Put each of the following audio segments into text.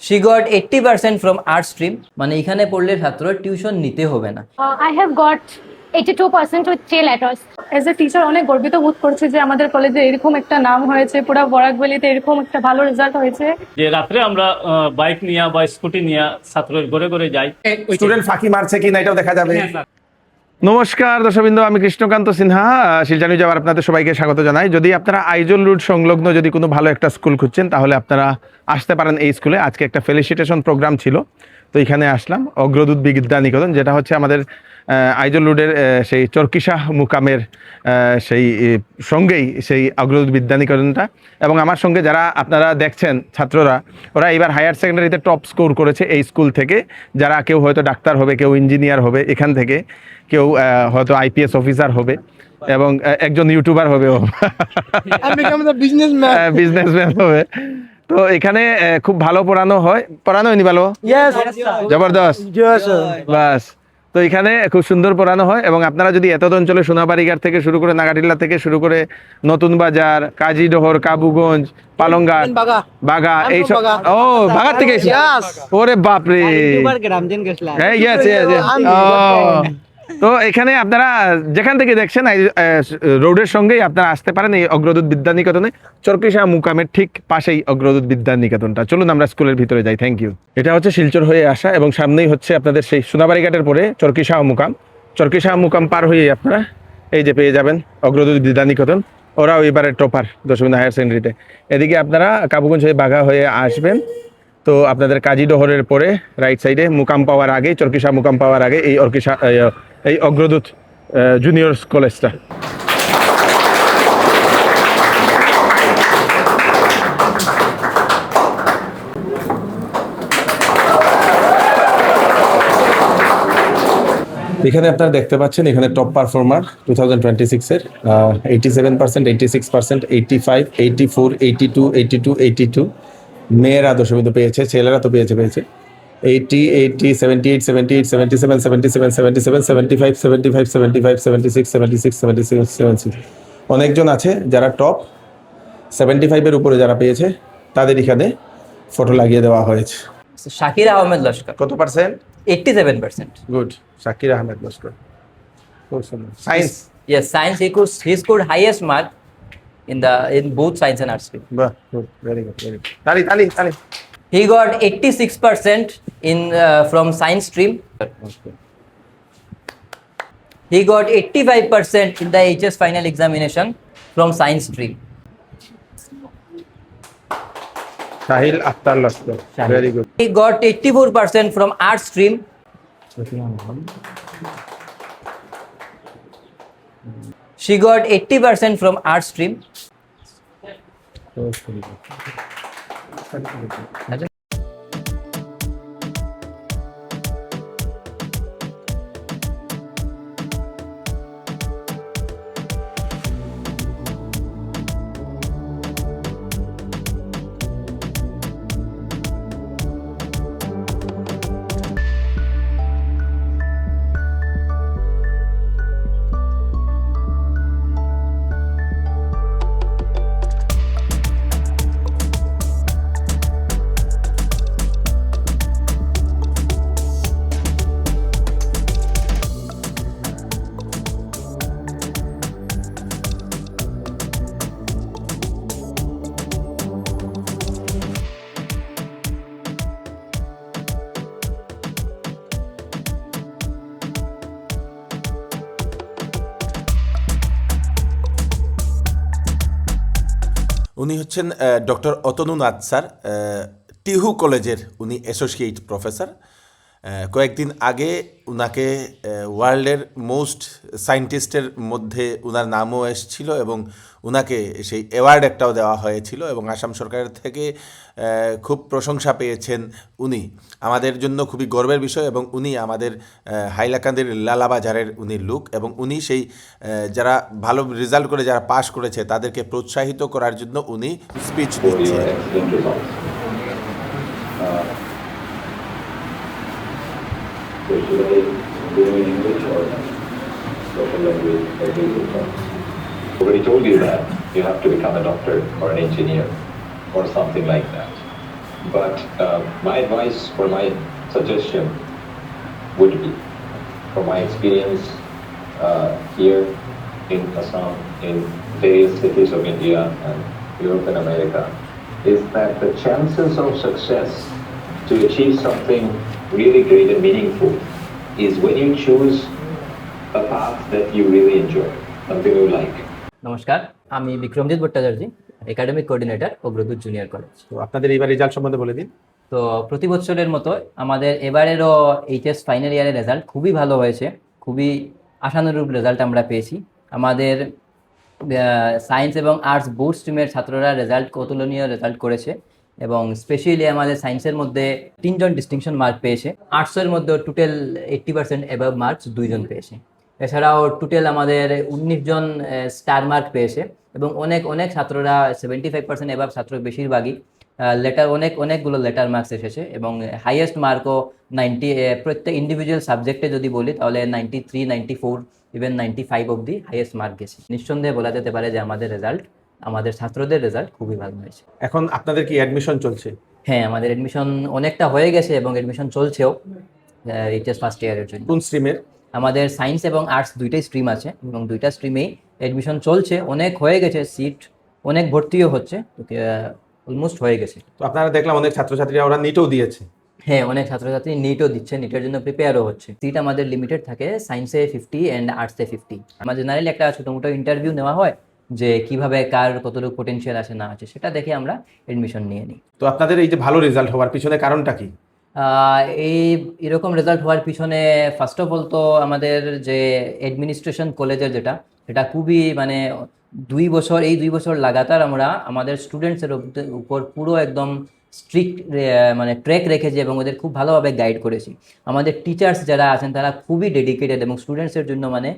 She got 80% from art stream, মানে এখানে পড়লে ছাত্র টিউশন নিতে হবে না। I have got 82% with J letters. As a teacher অনেক গর্বিত বোধ করছি যে আমাদের কলেজে এরকম একটা নাম হয়েছে, পুরো বরাকভ্যালিতে এরকম একটা ভালো রেজাল্ট হয়েছে। যে রাত্রে আমরা বাইক নিয়ে বা স্কুটি নিয়ে ছাত্রের ঘরে ঘরে যাই, স্টুডেন্ট ফাঁকি মারছে কিনা এটাও দেখা যাবে। নমস্কার দর্শকবৃন্দ, আমি কৃষ্ণকান্ত সিনহা শিলচর নিউজে আবার আপনাদের সবাইকে স্বাগত জানাই। যদি আপনারা আইজল রুট সংলগ্ন যদি কোনো ভালো একটা স্কুল খুঁজছেন তাহলে আপনারা আসতে পারেন এই স্কুলে। আজকে একটা ফেলিসিটেশন প্রোগ্রাম ছিল, তো এখানে আসলাম অগ্রদূত বিদ্যা নিকেতন, যেটা হচ্ছে আমাদের আইজল রোডের সেই চরকিশাহ মুকামের সেই সঙ্গেই সেই অগ্রদূত বিদ্যা নিকেতনটা। এবং আমার সঙ্গে যারা আপনারা দেখছেন ছাত্ররা, ওরা এবার হায়ার সেকেন্ডারিতে টপ স্কোর করেছে এই স্কুল থেকে। যারা কেউ হয়তো ডাক্তার হবে, কেউ ইঞ্জিনিয়ার হবে এখান থেকে, কেউ হয়তো আইপিএস অফিসার হবে এবং একজন ইউটিউবার হবে, বিজনেসম্যান হবে। তো এখানে খুব ভালো পড়ানো হয়নি ভালো, জবরদস্ত, বাস। তো এখানে খুব সুন্দর পড়ানো হয় এবং আপনারা যদি এত অঞ্চলে সোনাবাড়িঘাট থেকে শুরু করে নাগাটিল্লা থেকে শুরু করে নতুন বাজার, কাজীডোহর, কাবুগঞ্জ, পালংঘাট, বাগা, এইসব বাগার থেকে ওরে বাপরে, তো এখানে আপনারা যেখান থেকে দেখছেন রোডের সঙ্গেই আপনারা আসতে পারেন এই অগ্রদূত বিদ্যা নিকেতনে। চরকিশাহ মুকামের ঠিক পাশেই অগ্রদূত বিদ্যা নিকেতনটা। চলুন আমরা স্কুলের ভিতরে যাই। Thank you. এটা হচ্ছে শিলচর হয়ে আসা এবং সামনেই হচ্ছে আপনাদের সেই সোনাবাড়িঘাটের পরে চরকিশাহ মুকাম। চরকিশাহ মুকাম পার হয়ে আপনারা এই যে পেয়ে যাবেন অগ্রদূত বিদ্যা নিকেতন। ওরাও এবারে টপার দশমিনা হায়ার সেকেন্ডারিতে। এদিকে আপনারা কাবুগঞ্জ হয়ে বাঘা হয়ে আসবেন, তো আপনাদের কাজীডোহরের পরে রাইট সাইডে মুকাম পাওয়ার আগে, চরকিশাহ মুকাম পাওয়ার আগে এই অগ্রদূত জুনিয়র কলেজটা। এখানে আপনারা দেখতে পাচ্ছেন এখানে টপ পারফর্মার 2026-এর 87%, 86%, 85, 84, 82, 82, 82 মেয়েরা দশমিত পেয়েছে, ছেলেরা তো পেয়েছে 80, 80, 78, 78, 77, 77, 77, 75, 75, 75, 76, 76, 76, 76। অনেকজন আছে যারা টপ 75-এর উপরে যারা পেয়েছে তাদের এখানে ফটো লাগিয়ে দেওয়া হয়েছে। শাকির আহমেদ লস্কর কত percent? 87%. Good, Shakir Ahmed Laskar. Science, yes, science he scored highest mark in both science and arts stream. বাহ, good, very good, very good. তালি। He got 86% from science stream. He got 85% in the HS final examination from science stream. Sahil Akhtar Laskar, very good. He got 84% from art stream. She got 80% from art stream. উনি হচ্ছেন doctor Atanu Nath sir, Tihu কলেজের উনি associate professor. কয়েকদিন আগে উনাকে ওয়ার্ল্ডের most সায়েন্টিস্টের মধ্যে উনার নামও এসেছিল এবং উনাকে সেই অ্যাওয়ার্ড একটাও দেওয়া হয়েছিল এবং আসাম সরকারের থেকে খুব প্রশংসা পেয়েছেন উনি। আমাদের জন্য খুবই গর্বের বিষয় এবং উনি আমাদের হাইলাকান্দির লালাবাজারের উনি লোক এবং উনি সেই যারা ভালো রেজাল্ট করে যারা পাশ করেছে তাদেরকে প্রোৎসাহিত করার জন্য উনি স্পিচ দিচ্ছেন। Already told you that you have to become a doctor or an engineer or something like that. But my advice or my suggestion would be, from my experience here in Assam, in various cities of India and Europe and America, is that the chances of success to achieve something really great and meaningful is when you choose a path that you really enjoy, something you like. নমস্কার, আমি Bikramjit Bhattacharya, academic coordinator Agradoot junior college. তো আপনাদের এইবার result সম্বন্ধে বলে দিন। তো প্রতি বছরের মতো আমাদের এবারেরও এইচএস ফাইনাল ইয়ারের রেজাল্ট খুবই ভালো হয়েছে, খুবই আশানুরূপ রেজাল্ট আমরা পেয়েছি। আমাদের সায়েন্স এবং আর্টস বোর্ড স্ট্রিমের ছাত্ররা রেজাল্ট অতুলনীয় রেজাল্ট করেছে এবং স্পেশালি আমাদের সায়েন্সের মধ্যে 3 জন ডিস্টিংশন মার্ক পেয়েছে, আর্টসের মধ্যে টোটাল 80% অ্যাবাভ মার্কস 2 জন পেয়েছে। এছাড়াও টোটাল আমাদের 19 জন স্টার মার্ক পেয়েছে এবং অনেক ছাত্ররা 75% অ্যাবাভ ছাত্র বেশিরভাগই লেটার অনেকগুলো লেটার মার্কস এসেছে এবং হাইয়েস্ট মার্কও 90 প্রত্যেক ইন্ডিভিজুয়াল সাবজেক্টে যদি বলি তাহলে 93, 94, ইভেন 95 অবধি হাইয়েস্ট মার্ক গেছে। নিঃসন্দেহে বলা যেতে পারে যে আমাদের ছাত্রদের রেজাল্ট খুবই ভালো হয়েছে। এখন আপনাদের কি অ্যাডমিশন চলছে? হ্যাঁ, আমাদের অ্যাডমিশন অনেকটা হয়ে গেছে এবং অ্যাডমিশন চলছেও এইচএস ফার্স্ট ইয়ারের জন্য। কোন স্ট্রিমের? আমাদের সায়েন্স এবং আর্টস দুইটাই স্ট্রিম আছে এবং দুইটা স্ট্রিমেই অ্যাডমিশন চলছে, অনেক হয়ে গেছে, সিট অনেক ভর্তিও হচ্ছে, অলমোস্ট হয়ে গেছে। তো আপনারা দেখলাম অনেক ছাত্রছাত্রীরা ওরা নিটও দিয়েছে। হ্যাঁ, অনেক ছাত্রছাত্রী নিটও দিচ্ছে, নিটের জন্য প্রিপেয়ারও হচ্ছে। সিট আমাদের লিমিটেড থাকে, সায়েন্সে 50 অ্যান্ড আর্টসে 50। আমাদের জেনারেলি একটা ছোটো মোটো ইন্টারভিউ নেওয়া হয় যে কিভাবে কার কতটুকু পোটেনশিয়াল আছে না আছে, সেটা দেখে আমরা অ্যাডমিশন নিয়ে নিই। তো আপনাদের এই যে ভালো রেজাল্ট হওয়ার পিছনে কারণটা কি? এরকম রেজাল্ট হওয়ার পিছনে ফার্স্ট অফ অল তো আমাদের যে অ্যাডমিনিস্ট্রেশন কলেজের সেটা খুবই মানে 2 বছর লাগাতার আমরা আমাদের স্টুডেন্টসের উপর পুরো একদম স্ট্রিক্ট মানে ট্র্যাক রেখেছি এবং ওদের খুব ভালোভাবে গাইড করেছি। আমাদের টিচার্স যারা আছেন তারা খুবই ডেডিকেটেড এবং স্টুডেন্টসের জন্য মানে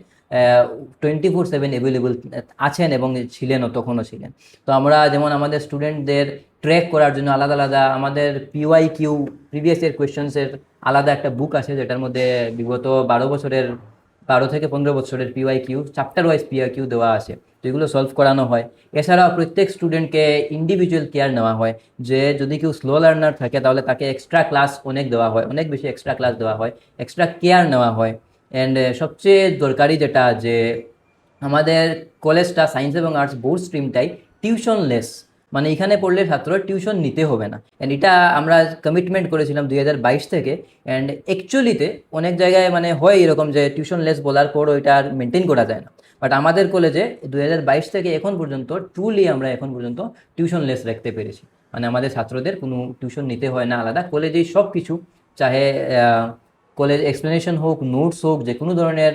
24/7 অ্যাভেলেবল আছেন এবং তখনও ছিলেন। তো আমরা যেমন আমাদের স্টুডেন্টদের ট্র্যাক করার জন্য আলাদা আমাদের PYQ প্রিভিয়াস ইয়ার কোয়েশ্চেন্সের আলাদা একটা বুক আছে, যেটার মধ্যে বিগত 12 থেকে 15 বছরের PYQ চ্যাপ্টার ওয়াইজ PYQ দেওয়া আছে, তো এগুলো সলভ করানো হয়। এছাড়াও প্রত্যেক স্টুডেন্টকে ইন্ডিভিজুয়াল কেয়ার নেওয়া হয়, যে যদি কেউ স্লো লার্নার থাকে তাহলে তাকে এক্সট্রা ক্লাস দেওয়া হয়, অনেক বেশি এক্সট্রা ক্লাস দেওয়া হয়, এক্সট্রা কেয়ার নেওয়া হয়। অ্যান্ড সবচেয়ে দরকারি যেটা, যে আমাদের কলেজটা সায়েন্স এবং আর্টস বোর্ড স্ট্রিমটাই টিউশনলেস, মানে এখানে পড়লে ছাত্র টিউশন নিতে হবে না। অ্যান্ড এটা আমরা কমিটমেন্ট করেছিলাম 2022 থেকে। অ্যান্ড অ্যাকচুয়ালিতে অনেক জায়গায় মানে হয় এরকম যে টিউশনলেস বলার পরও এটা আর মেনটেন করা যায় না, বাট আমাদের কলেজে 2022 থেকে এখন পর্যন্ত ট্রুলি আমরা এখন পর্যন্ত টিউশনলেস রাখতে পেরেছি। মানে আমাদের ছাত্রদের কোনো টিউশন নিতে হয় না আলাদা, কলেজেই সব কিছু, চাহে কলেজ এক্সপ্লেনেশন হোক, নোটস হোক, যে কোনো ধরনের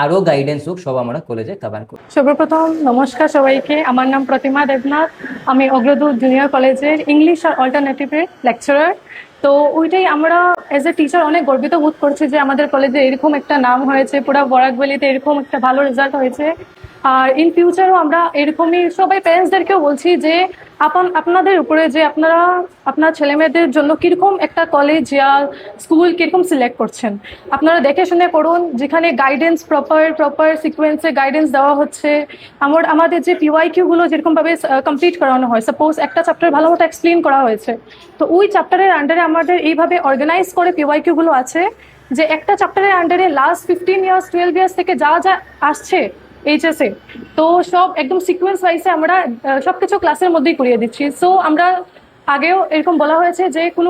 আরও গাইডেন্স হোক, সব আমরা কলেজে কভার করি। সর্বপ্রথম নমস্কার সবাইকে, আমার নাম প্রতিমা দেবনাথ, আমি অগ্রদূত জুনিয়র কলেজের ইংলিশ আর অল্টারনেটিভের লেকচারার। তো ওইটাই আমরা অ্যাজ এ টিচার অনেক গর্বিত বোধ করছি যে আমাদের কলেজে এরকম একটা নাম হয়েছে, পুরো বরাক ভ্যালিতে এরকম একটা ভালো রেজাল্ট হয়েছে। আর ইন ফিউচারও আমরা এরকমই সবাই প্যারেন্টসদেরকেও বলছি যে আপনাদের উপরে যে আপনারা আপনার ছেলেমেয়েদের জন্য কীরকম একটা কলেজ ইয়া স্কুল কীরকম সিলেক্ট করছেন, আপনারা দেখে শুনে করুন, যেখানে গাইডেন্স প্রপার সিকোয়েন্সে গাইডেন্স দেওয়া হচ্ছে। আমাদের যে PYQগুলো যেরকমভাবে কমপ্লিট করানো হয়, সাপোজ একটা চ্যাপ্টার ভালো মতো এক্সপ্লেন করা হয়েছে, তো ওই চ্যাপ্টারের আন্ডারে আমাদের এইভাবে অর্গানাইজ করে PYQগুলো আছে যে একটা চ্যাপ্টারের আন্ডারে লাস্ট 15 ইয়ার্স 12 ইয়ার্স থেকে যা আসছে এইচএসে, তো সব একদম সিকোয়েন্স ওয়াইজে আমরা সবকিছু ক্লাসের মধ্যেই করিয়ে দিচ্ছি। সো আমরা আগেও এরকম বলা হয়েছে যে কোনো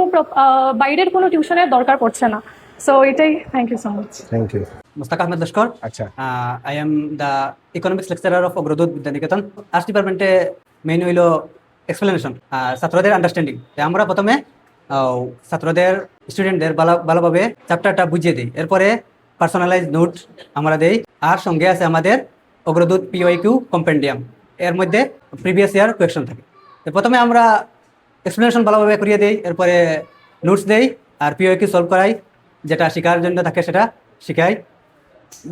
বাইরের কোনো টিউশনের দরকার পড়ছে না। সো এটাই, thank you so much. Thank you. Mustaq Ahmed Lashkar. আচ্ছা, I am the economics lecturer of Agrodut Vidyaniketan. Arts department main হইল এক্সপ্লেনেশন আর ছাত্রদের আন্ডারস্ট্যান্ডিং। আমরা প্রথমে ছাত্রদের স্টুডেন্টদের ভালোভাবে চ্যাপ্টারটা বুঝিয়ে দিই, এরপরে পার্সোনালাইজ নোট আমরা দেই, আর সঙ্গে আছে আমাদের অগ্রদূত PYQ কম্পেন্ডিয়াম, এর মধ্যে প্রিভিয়াস ইয়ার কোয়েশ্চন থাকে। প্রথমে আমরা এক্সপ্লেনেশন ভালোভাবে করিয়ে দিই, এরপরে নোটস দেই আর PYQ সলভ করাই, যেটা শেখার জন্য থাকে সেটা শেখাই,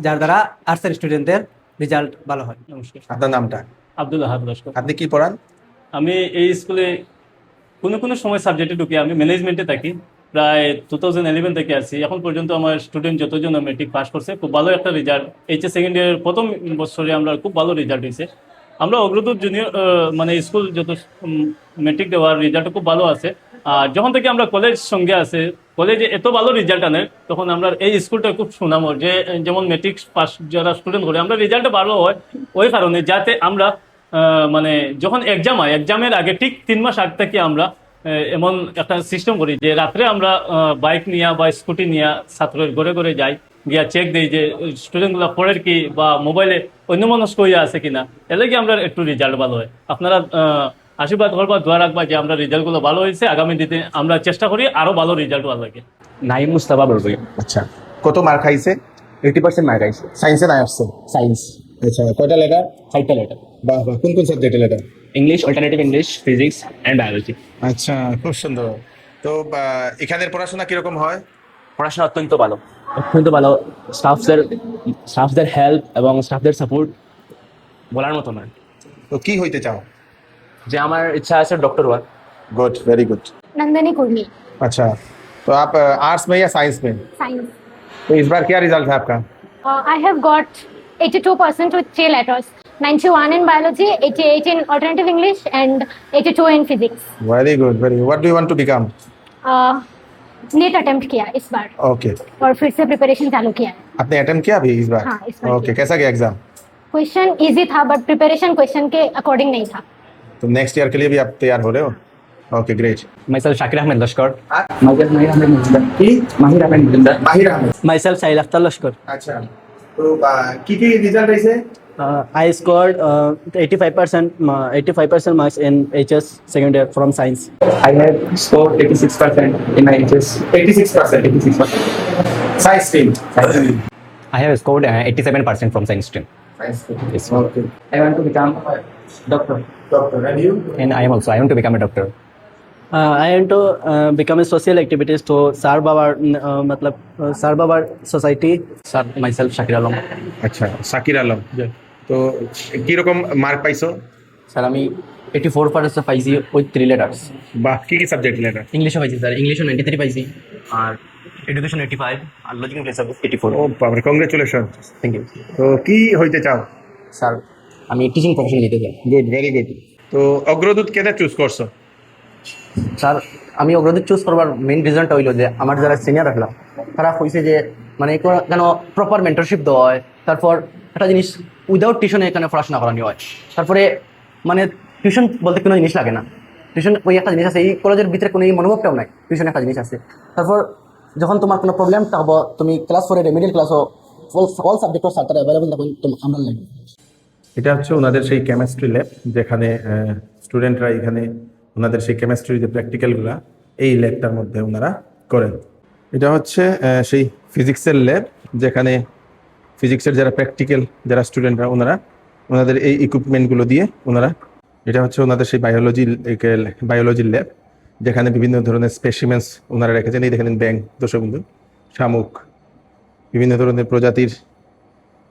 যার দ্বারা আর্টসের স্টুডেন্টদের রেজাল্ট ভালো হয়। নমস্কার, আপনার নামটা? আব্দুল আহাদ লস্কর। আপনি কি পড়ান? আমি এই স্কুলে কোনো সময় সাবজেক্টে ঢুকি, আমি ম্যানেজমেন্টে থাকি, প্রায় 2011 থেকে আছি। এখন পর্যন্ত আমার স্টুডেন্ট যতজন মেট্রিক পাস করছে, খুব ভালো একটা রেজাল্ট। এইচএস সেকেন্ড ইয়ারের প্রথম বছরে আমরা খুব ভালো রেজাল্ট হয়েছে। আমরা অগ্রদূত জুনিয়র মানে স্কুল যত মেট্রিক দেওয়ার রেজাল্ট খুব ভালো আছে। আর যখন থেকে আমরা কলেজ সঙ্গে আছে, কলেজে এত ভালো রেজাল্ট আনে, তখন আমরা এই স্কুলটা খুব সুনামর, যে যেমন মেট্রিক পাস যারা স্টুডেন্ট করে আমরা রেজাল্টটা ভালো হয় ওই কারণে, যাতে আমরা মানে যখন এক্সাম হয় এক্সামের আগে ঠিক 3 মাস আগ থেকে আমরা এমন একটা সিস্টেম করি যে রাত্রে আমরা বাইক নিয়ে বা স্কুটি নিয়ে ছাত্রের ঘরে ঘরে যাই, গিয়া চেক দিই যে স্টুডেন্টগুলো পড়ের কি বা মোবাইলে অন্যমনস্ক হইয়া আছে কিনা, এর লাগে আমরা একটু রেজাল্ট ভালো হয়। আপনারা আশীর্বাদ করবা, দোয়া রাখবা যে আমরা রেজাল্টগুলো ভালো হয়েছে, আগামী দিনে আমরা চেষ্টা করি আরো ভালো রেজাল্ট ভালো লাগে। নাইম মুস্তাফা বলবই। আচ্ছা, কত মার্ক খাইছে? 80% মার্ক আইছে। সায়েন্সে নাই আসছে? সায়েন্স আচ্ছা, কয়টা লেটার? 5টা লেটার। বাহ বাহ, কোন কোন সাবজেক্টে letter? English, alternative English, physics and biology. আচ্ছা, খুব সুন্দর। তো এখানের পড়াশোনা কিরকম হয়? পড়াশোনা অত্যন্ত ভালো, অত্যন্ত ভালো। স্টাফদের হেল্প এবং স্টাফদের সাপোর্ট বলার মতো নয়। তো কি হইতে চাও? যে আমার ইচ্ছা আছে ডক্টর হওয়ার। Good, very good. Nandini Kurmi, अच्छा, तो आप आर्ट्स में या साइंस में? साइंस। तो इस बार क्या रिजल्ट है आपका? I have got 82% with 3 letters. 91 in biology, 88 in alternative English, and 82 in physics. Very good, very good. What do you want to become? NEET attempt किया इस बार ओके, और फिर से प्रिपरेशन चालू किया है। आपने अटेम्प्ट किया अभी इस बार? हाँ, इस बार ओके, कैसा गया एग्जाम? क्वेश्चन इजी था बट प्रिपरेशन क्वेश्चन के अकॉर्डिंग नहीं था। तो नेक्स्ट ईयर के लिए भी आप तैयार हो रहे हो? Okay, great. Myself Shakir Ahmed Lashkar. Myself Mahir Ahmed Mujumdar. Mahir Ahmed Mujumdar. माहिर Ahmad. Myself Sahil Akhtar Lashkar. अच्छा, तो की रिजल्ट ऐसे? I scored 85% marks in HS second year from science. I have scored 86% in my HS. 86%। 86%. Science stream? I have scored 87% from science stream. Science stream. Yes. Okay, I want to become doctor. Doctor. And you? And I want to become a doctor. I want to become a social activist to serve our serve our society. Sir, myself Shakir Alam. আচ্ছা, সাকির আলম। তো কি রকম mark পাইছো? Sir আমি 84% পাইছি with 3 letters. বাহ, কি কি সাবজেক্ট লেটার? ইংলিশও পাইছি স্যার, ইংলিশও 93 পাইছি, আর এডুকেশন 85, আর লজিক্যাল প্লেস 84। ও বাবা, কংগ্রেচুলেশন। থ্যাংক ইউ তো কি হইতে চাও? স্যার। আমি টিচিং প্রফেশন নিতে চাই। Good, very good. তো অগ্রদূত কেন চুজ করছো? স্যার আমি অগ্রদূত চুজ করবার মেইন রিজনটা হইলো যে আমার যারা সিনিয়র রাখলাম তারা কইছে যে মানে কেন প্রপার মেন্টরশিপ দেওয়া হয়, তারপর একটা জিনিস উইদাউট টিউশনে এখানে পড়াশোনা করানো হয়, তারপরে মানে টিউশন বলতে কোনো জিনিস লাগে না, টিউশন ওই একটা জিনিস আছে, এই কলেজের ভিতরে কোনো এই মনোভাবটাও নাই, টিউশন একটা জিনিস আছে। তারপর যখন তোমার কোনো প্রবলেম থাকবো তুমি ক্লাস 4 এর মিডল ক্লাসও অল সাবজেক্টও স্যার তারা অ্যাভেলেবল তখন আমরা লাগবে। এটা হচ্ছে ওনাদের সেই কেমিস্ট্রি ল্যাব, যেখানে স্টুডেন্টরা এখানে ওনাদের সেই কেমিস্ট্রির যে প্র্যাকটিক্যালগুলো এই ল্যাবটার মধ্যে ওনারা করেন। এটা হচ্ছে সেই ফিজিক্সের ল্যাব, যেখানে ফিজিক্সের যারা প্র্যাকটিক্যাল যারা স্টুডেন্টরা ওনাদের এই ইকুইপমেন্টগুলো দিয়ে ওনারা, এটা হচ্ছে ওনাদের সেই বায়োলজির ল্যাব, যেখানে বিভিন্ন ধরনের স্পেসিমেন্স ওনারা রেখেছেন। এই দেখেন ব্যাঙ, দর্শকবন্ধু, শামুক, বিভিন্ন ধরনের প্রজাতির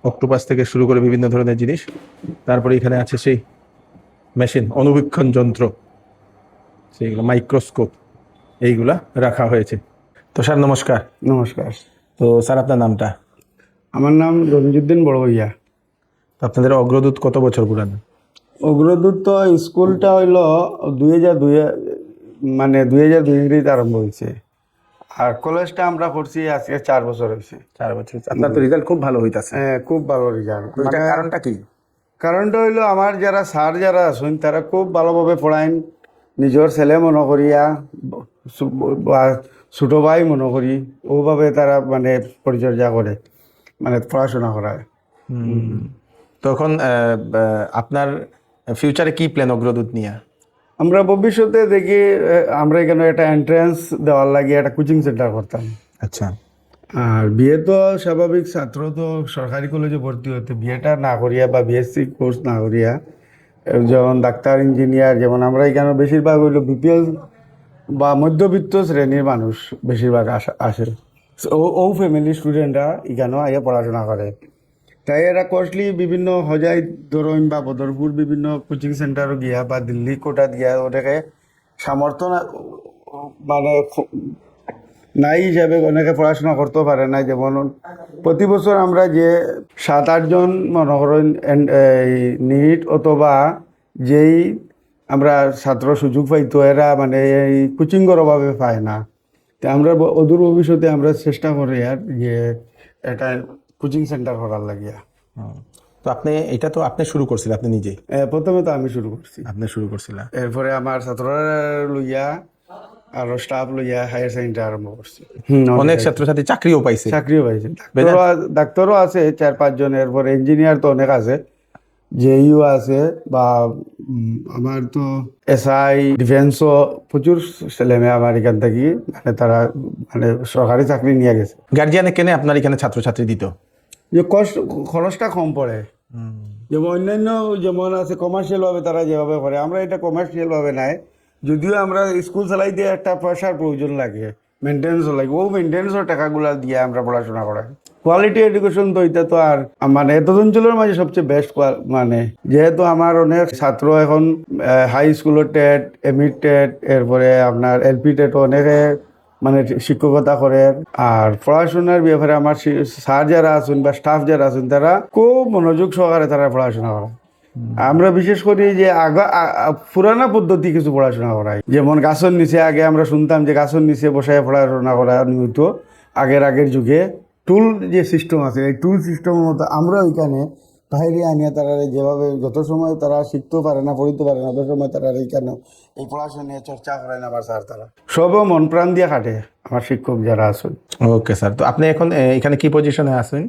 অক্টোপাস থেকে শুরু করে বিভিন্ন ধরনের জিনিস। তারপরে এখানে আছে সেই মেশিন, অনুবীক্ষণ যন্ত্র, সেইগুলো মাইক্রোস্কোপ, এইগুলা রাখা হয়েছে। তো স্যার নমস্কার। নমস্কার। তো স্যার আপনার নামটা? আমার নাম রঞ্জুদ্দিন বড়ভাইয়া। তো আপনাদের অগ্রদূত কত বছর পুরানো? অগ্রদূত তো স্কুলটা হইল 2002 মানে 2002 আরম্ভ হয়েছে, আর কলেজটা আমরা পড়ছি আজকে 4 বছর হয়েছে। 4 বছর। আপনার তো রেজাল্ট খুব ভালো হইতাছে। হ্যাঁ, খুব ভালো রেজাল্ট। তো এটা কারণটা কি? কারণটা হইলো আমার যারা স্যার যারা আছেন তারা খুব ভালোভাবে পড়াইন, নিজের ছেলে মনে করিয়া বা ছোটো ভাই মনে করি ওভাবে তারা মানে পরিচর্যা করে, মানে পড়াশোনা করায়। তখন আপনার ফিউচারে কি প্ল্যান অগ্রদূত নিয়ে? আমরা ভবিষ্যতে দেখি আমরা এখানে একটা এন্ট্রান্স দেওয়ার লাগে একটা কোচিং সেন্টার করতাম। আচ্ছা। আর বিয়ে তো স্বাভাবিক, ছাত্র তো সরকারি কলেজে ভর্তি হতে বিয়েটা না করিয়া বা বিএসসি কোর্স না করিয়া, যেমন ডাক্তার, ইঞ্জিনিয়ার, যেমন আমরা এখানে বেশিরভাগ হইলো বিপিএল বা মধ্যবিত্ত শ্রেণীর মানুষ বেশিরভাগ আসে, ও ফ্যামিলি স্টুডেন্টরা এখানেও আইয়া পড়াশোনা করে। তাই এরা কস্টলি বিভিন্ন হজাই ধরুন বা বদরপুর বিভিন্ন কোচিং সেন্টারও গিয়া বা দিল্লি কোটা গিয়া ওটাকে সামর্থ্য মানে নাই হিসাবে অনেকে পড়াশোনা করতেও পারে না। যেমন প্রতি বছর আমরা যে 7-8 জন মনে করেন নিট অথবা যেই আমরা ছাত্র সুযোগ পাইতো, এরা মানে এই কোচিংয়ের অভাবে পায় না। তো আমরা অদূর ভবিষ্যতে আমরা চেষ্টা করি আর যে একটা কোচিং সেন্টার করার লাগিয়া। তো এটা তো আপনি শুরু করছিলেন আপনি নিজে? প্রথমে তো আমি শুরু করছি। আপনি শুরু করছিলেন, এরপরে আমার ছাত্ররা লইয়া আর স্টাফ লইয়া হায়ার সেকেন্ডারি আরম্ভ করছি। অনেক ছাত্রছাত্রী চাকরিও পাইছে। ডাক্তারও আছে 4-5 জন, এরপরে ইঞ্জিনিয়ার তো অনেক আছে, জেইউ আছে, বা আমার তো এসআই ডিফেন্সও প্রচুর ছেলেমেয়ে আমার এখান থেকে মানে তারা মানে সরকারি চাকরি নিয়ে গেছে। গার্জিয়ানে কেনে আপনার এখানে ছাত্রছাত্রী দিত? যে খরচটা কম পড়ে, যেমন অন্যান্য যেমন আছে কমার্শিয়াল ভাবে তারা যেভাবে করে, আমরা এটা কমার্শিয়াল ভাবে নাই। যদিও আমরা স্কুল চালাইতে একটা পয়সার প্রয়োজন লাগে, মেনটেন্যান্সও লাগে, ও মেনটেন্যান্সের টাকাগুলো দিয়ে আমরা পড়াশোনা করাই। কোয়ালিটি এডুকেশন তো এটা তো আর মানে এত অঞ্চলের মাঝে সবচেয়ে বেস্ট, মানে যেহেতু আমার অনেক ছাত্র এখন হাই স্কুলের টেট, এমই টেট, এরপরে আপনার এলপি টেটও অনেকে মানে শিক্ষকতা করে। আর পড়াশোনার ব্যাপারে আমার স্যার যারা আছেন বা স্টাফ যারা আছেন তারা খুব মনোযোগ সহকারে তারা পড়াশোনা করে। আমরা বিশেষ করি যে পুরানা পদ্ধতি কিছু পড়াশোনা করাই, যেমন গাছের নিচে আগে আমরা শুনতাম যে গাছের নিচে বসায় পড়াশোনা করা নিয়মিত আগের যুগে। টুল যে সিস্টেম আছে এই টুল সিস্টেমের মতো আমরা ওইখানে বাইরে আনিয়া তারা যেভাবে যত সময় তারা শিখতেও পারে না, পড়িতে পারে না, তত সময় তারা এইখানে এই পড়াশোনা নিয়ে চর্চা করেন। আমার স্যার তারা সবও মন প্রাণ দিয়ে খাটে আমার শিক্ষক যারা আছেন। ওকে স্যার, তো আপনি এখন এখানে কি পজিশনে আছেন?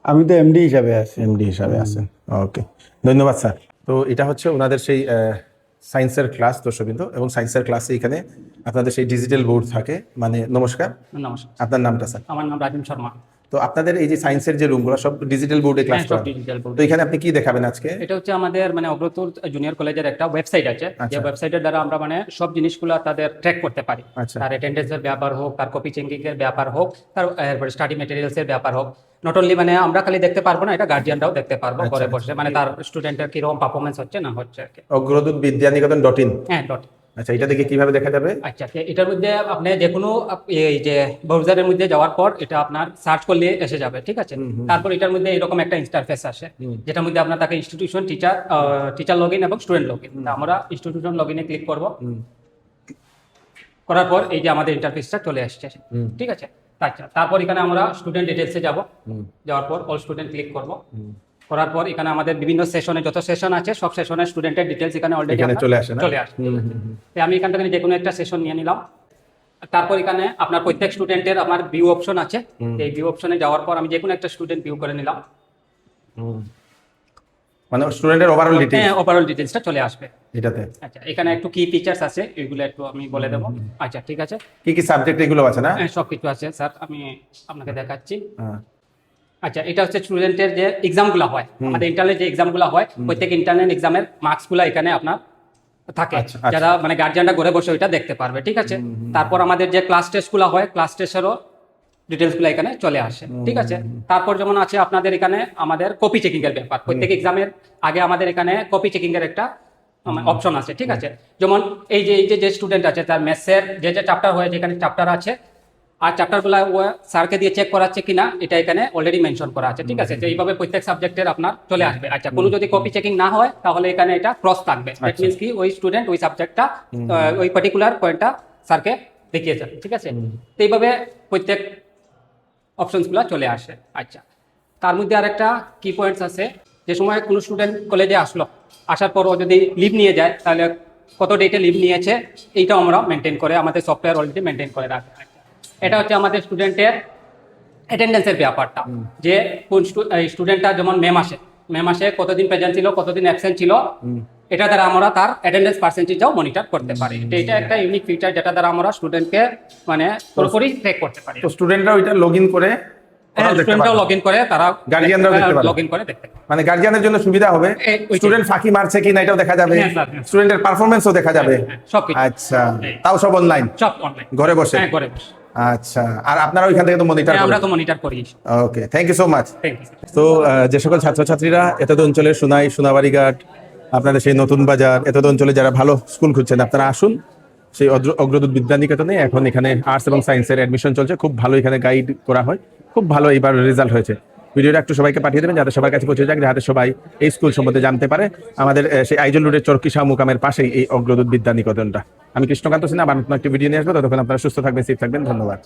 আমি তো এমডি হিসাবে আছি। এমডি হিসাবে আছেন, ওকে, ধন্যবাদ স্যার। তো এটা হচ্ছে ওনাদের সেই সায়েন্সের ক্লাস দর্শকবৃন্দ, এবং সায়েন্সের ক্লাসে এখানে আপনাদের সেই ডিজিটাল বোর্ড থাকে। মানে নমস্কার। নমস্কার। আপনার নামটা স্যার? আমার নাম রাজীব শর্মা। তো আপনাদের এই যে সায়েন্সের যে রুমগুলো সব ডিজিটাল বোর্ডে ক্লাস করা? Digital board. তো এখানে আপনি কি দেখাবেন আজকে? এটা হচ্ছে আমাদের মানে অগ্রতুর জুনিয়র কলেজের একটা ওয়েবসাইট আছে, যে ওয়েবসাইটের দ্বারা আমরা মানে সব জিনিসগুলো তাদের ট্র্যাক করতে পারি। তার অ্যাটেন্ডেন্সের ব্যাপার হোক, তার কপি চেকিং এর ব্যাপার হোক, তার স্টাডি ম্যাটেরিয়ালস এর ব্যাপার হোক। নট অনলি মানে আমরা খালি দেখতে পারবো না, এটা গার্জিয়ানরাও দেখতে পারবো ঘরে বসে, মানে তার স্টুডেন্টের কিরকম পারফরমেন্স হচ্ছে না হচ্ছে আর কি। অগ্রদূত বিদ্যানিকেতন.in। হ্যাঁ, ডট। আচ্ছা, এটা দেখে কিভাবে দেখা যাবে? আচ্ছা, এটার মধ্যে আপনি যে কোনো এই যে ব্রাউজারের মধ্যে যাওয়ার পর এটা আপনার সার্চ করলে এসে যাবে, ঠিক আছে। তারপর এটার মধ্যে এরকম একটা ইন্টারফেস আসে, যেটার মধ্যে আপনার থাকে ইনস্টিটিউশন, টিচার লগইন এবং স্টুডেন্ট লগইন। আমরা ইনস্টিটিউশন লগইনে ক্লিক করব, করার পর এই যে আমাদের ইন্টারফেসটা চলে আসছে, ঠিক আছে। আচ্ছা, তারপর এখানে আমরা স্টুডেন্ট ডিটেলসে যাব, যাওয়ার পর অল স্টুডেন্ট ক্লিক করব, করার পর এখানে আমাদের বিভিন্ন সেশনে যত সেশন আছে সব সেশনের স্টুডেন্টের ডিটেলস এখানে অলরেডি চলে আসে। আমি এখান থেকে যে কোনো একটা সেশন নিয়ে নিলাম। তারপর এখানে আপনার প্রত্যেক স্টুডেন্টের আমার ভিউ অপশন আছে, এই ভিউ অপশনে যাওয়ার পর আমি যে কোনো একটা স্টুডেন্ট ভিউ করে নিলাম, মানে স্টুডেন্টের ওভারঅল ডিটেইলস। হ্যাঁ, ওভারঅল ডিটেইলসটা চলে আসবে এটাতে। আচ্ছা, এখানে একটু কি ফিচারস আছে এগুলো একটু আমি বলে দেবো। আচ্ছা, ঠিক আছে। কি কি সাবজেক্ট এগুলো আছে না? হ্যাঁ, সব কিছু আছে স্যার, আমি আপনাকে দেখাচ্ছি। আচ্ছা, এটা হচ্ছে স্টুডেন্টের যে এক্সামগুলো হয়, আমাদের ইন্টারনাল যে এক্সামগুলো হয়, প্রত্যেক ইন্টারনাল এক্সামের মার্কসগুলো এখানে আপনার থাকে, যারা মানে গার্জিয়ানরা ঘরে বসে ওইটা দেখতে পারবে, ঠিক আছে। তারপর আমাদের যে ক্লাস টেস্টগুলো হয়, ক্লাস টেস্টেরও ডিটেলসগুলো এখানে চলে আসে, ঠিক আছে। তারপর যেমন আছে আপনাদের এখানে আমাদের কপি চেকিং এর ব্যাপার, প্রত্যেক এক্সামের আগে আমাদের এখানে কপি চেকিং এর একটা অপশন আছে, ঠিক আছে। যেমন এই যে স্টুডেন্ট আছে তার ম্যাথসের যে চ্যাপ্টার হয়, যেখানে চ্যাপ্টার আছে আর চ্যাপ্টারগুলো ও স্যারকে দিয়ে চেক করাচ্ছে কিনা এটা এখানে অলরেডি মেনশন করা আছে, ঠিক আছে। যে এইভাবে প্রত্যেক সাবজেক্টের আপনার চলে আসবে। আচ্ছা, কোনো যদি কপি চেকিং না হয় তাহলে এখানে এটা ক্রস থাকবে, দ্যাট মিন্স কি ওই স্টুডেন্ট ওই সাবজেক্টটা ওই পার্টিকুলার পয়েন্টটা স্যারকে দেখিয়েছে, ঠিক আছে। তো এইভাবে প্রত্যেক অপশনসগুলো চলে আসে। আচ্ছা, তার মধ্যে আরেকটা কি পয়েন্টস আছে, যে সময় কোনো স্টুডেন্ট কলেজে আসার পর ও যদি লিভ নিয়ে যায় তাহলে কত ডেটে লিভ নিয়েছে এইটাও আমরা মেনটেন করে আমাদের সফটওয়্যার অলরেডি মেনটেন করে রাখে। এটা হচ্ছে আমাদের স্টুডেন্টের অ্যাটেন্ডেন্সের ব্যাপারটা, যে কোন স্টুডেন্টটা যেমন মে মাসে কতদিন প্রেজেন্ট ছিল, কতদিন অ্যাবসেন্ট ছিল, এটা দ্বারা আমরা তার অ্যাটেন্ডেন্স পার্সেন্টেজটাও মনিটর করতে পারি। এটা একটা ইউনিক ফিচার যেটা দ্বারা আমরা স্টুডেন্টকে মানে পুরোপুরি ট্র্যাক করতে পারি। তো স্টুডেন্টরা ওইটা লগইন করে স্টুডেন্টরাও লগইন করে, তারা গার্জিয়ানরাও লগইন করে দেখতে পারে। মানে গার্জিয়ানের জন্য সুবিধা হবে, স্টুডেন্ট ফাঁকি মারছে কিনা এটাও দেখা যাবে, স্টুডেন্টের পারফরম্যান্সও দেখা যাবে। আচ্ছা, তাও সব অনলাইন, সব অনলাইন, ঘরে বসে। হ্যাঁ, ঘরে বসে। আচ্ছা, আর আপনারা ওইখান থেকে তো মনিটর করেন? আমরা তো মনিটর করি। Okay, thank you so much. Thank you. তো যে সকল ছাত্রছাত্রীরা এতদ অঞ্চলের সোনাবাড়িঘাট, আপনাদের সেই নতুন বাজার, এতদ অঞ্চলে যারা ভালো স্কুল খুঁজছেন, আপনারা আসুন সেই অগ্রদূত বিদ্যানিকেতনে। এখন এখানে আর্টস এবং সায়েন্সের অ্যাডমিশন চলছে, খুব ভালো এখানে গাইড করা হয়, খুব ভালো এইবার রেজাল্ট হয়েছে। ভিডিওটা একটু সবাইকে পাঠিয়ে দেবেন যাতে সবার কাছে পৌঁছে যাক, যাতে সবাই এই স্কুল সম্বন্ধে জানতে পারে। আমাদের সেই আইজল রোডের চরকি শাহ মুকামের পাশেই এই অগ্রদূত বিদ্যা নিকেতনটা। আমি কৃষ্ণকান্ত সিনহা আবার নতুন একটি ভিডিও নিয়ে আসবো। ততক্ষণ আপনারা সুস্থ থাকবেন, সেফ থাকবেন। ধন্যবাদ।